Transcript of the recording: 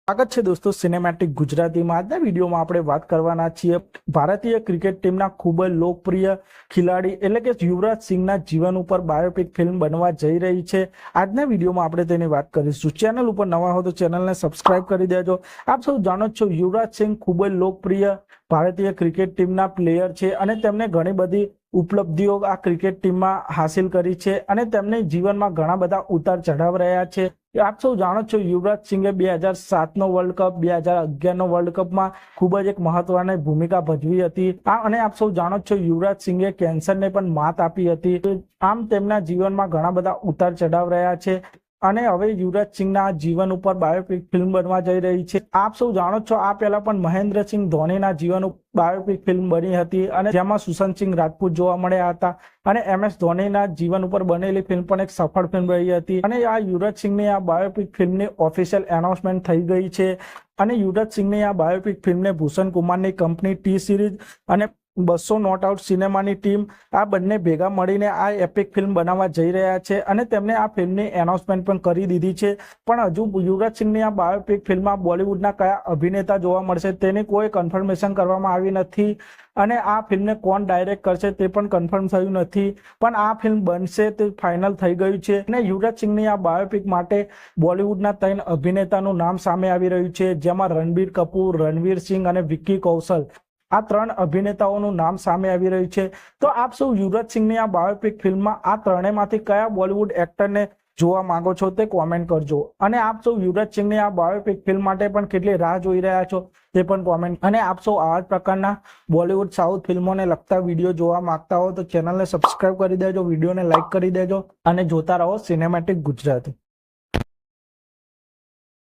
સ્વાગત છે દોસ્તો સિનેમેટિક ગુજરાતીમાં। આજના વિડીયોમાં આપણે વાત કરવાના છીએ ભારતીય ક્રિકેટ ટીમના ખૂબ જ લોકપ્રિય ખેલાડી એટલે કે યુવરાજ સિંહના જીવન ઉપર બાયોપિક ફિલ્મ બનવા જઈ રહી છે। આજના વિડીયોમાં આપણે તેની વાત કરીશું। ચેનલ ઉપર નવા હો તો ચેનલને સબસ્ક્રાઇબ કરી દેજો। આપ સૌ જાણો છો યુવરાજ સિંહ ખૂબ જ લોકપ્રિય ભારતીય ક્રિકેટ ટીમના પ્લેયર છે અને તેમને ઘણી બધી ઉપલબ્ધિઓ આ ક્રિકેટ ટીમમાં હાસિલ કરી છે અને તેમને જીવનમાં ઘણા બધા ઉતાર ચઢાવ રહ્યા છે। આપ સૌ જાણો છો યુવરાજ સિંહે 2007નો વર્લ્ડ કપ 2011નો વર્લ્ડ કપમાં ખૂબ જ એક મહત્વની ભૂમિકા ભજવી હતી અને આપ સૌ જાણો છો યુવરાજ સિંહે કેન્સરને પણ માત આપી હતી। આમ તેમના જીવનમાં ઘણા બધા ઉતાર ચઢાવ રહ્યા છે અને હવે યુવરાજ સિંહના જીવન ઉપર બાયોપિક ફિલ્મ બનવા જઈ રહી છે। આપ સૌ જાણો છો આ પહેલા પણ મહેન્દ્રસિંહ ધોનીના જીવન ઉપર બાયોપિક ફિલ્મ બની હતી અને જેમાં સુશાંત સિંહ રાજપૂત જોવા મળ્યા હતા અને MS ધોનીના જીવન ઉપર બનેલી ફિલ્મ પણ એક સફળ ફિલ્મ રહી હતી અને આ યુવરાજ સિંહની આ બાયોપિક ફિલ્મની ઓફિશિયલ એનાઉન્સમેન્ટ થઈ ગઈ છે અને યુવરાજ સિંહની આ બાયોપિક ફિલ્મને ભૂષણ કુમારની કંપની ટી સિરીઝ અને 200 નોટ આઉટ સિનેમાની ટીમ આ બંને ભેગા મળીને આ એપિક ફિલ્મ બનાવવા જઈ રહ્યા છે અને તેમને આ ફિલ્મની એનાઉન્સમેન્ટ પણ કરી દીધી છે। પણ હજુ યુવરાજ સિંહની આ બાયોપિક ફિલ્મમાં બોલિવૂડના કયા અભિનેતા જોવા મળશે તેની કોઈ કન્ફર્મેશન કરવામાં આવી નથી અને આ ફિલ્મને કોણ ડાયરેક્ટ કરશે તે પણ કન્ફર્મ થયું નથી, પણ આ ફિલ્મ બનશે તે ફાઇનલ થઈ ગયું છે અને યુવરાજ સિંહની આ બાયોપિક માટે બોલિવૂડના 3 અભિનેતાનું નામ સામે આવી રહ્યું છે, જેમાં રણબીર કપૂર, રણવીર સિંહ અને વિક્કી કૌશલ આ 3 અભિનેતાઓનું નામ સામે આવી રહ્યું છે। તો આપ સૌ યુવરાજ સિંહની આ બાયોપિક ફિલ્મમાં આ ત્રણેયમાંથી કયા બોલિવૂડ એક્ટરને જોવા માંગો છો તે કોમેન્ટ કરજો અને આપ સૌ યુવરાજ સિંહની આ બાયોપિક ફિલ્મ માટે પણ કેટલી રાહ જોઈ રહ્યા છો તે પણ કોમેન્ટ અને આપ સૌ આવા જ પ્રકારના બોલિવૂડ સાઉથ ફિલ્મોને લગતા વિડીયો જોવા માંગતા હો તો ચેનલને સબસ્ક્રાઇબ કરી દેજો, વિડીયોને લાઇક કરી દેજો અને જોતા રહો સિનેમેટિક ગુજરાતી।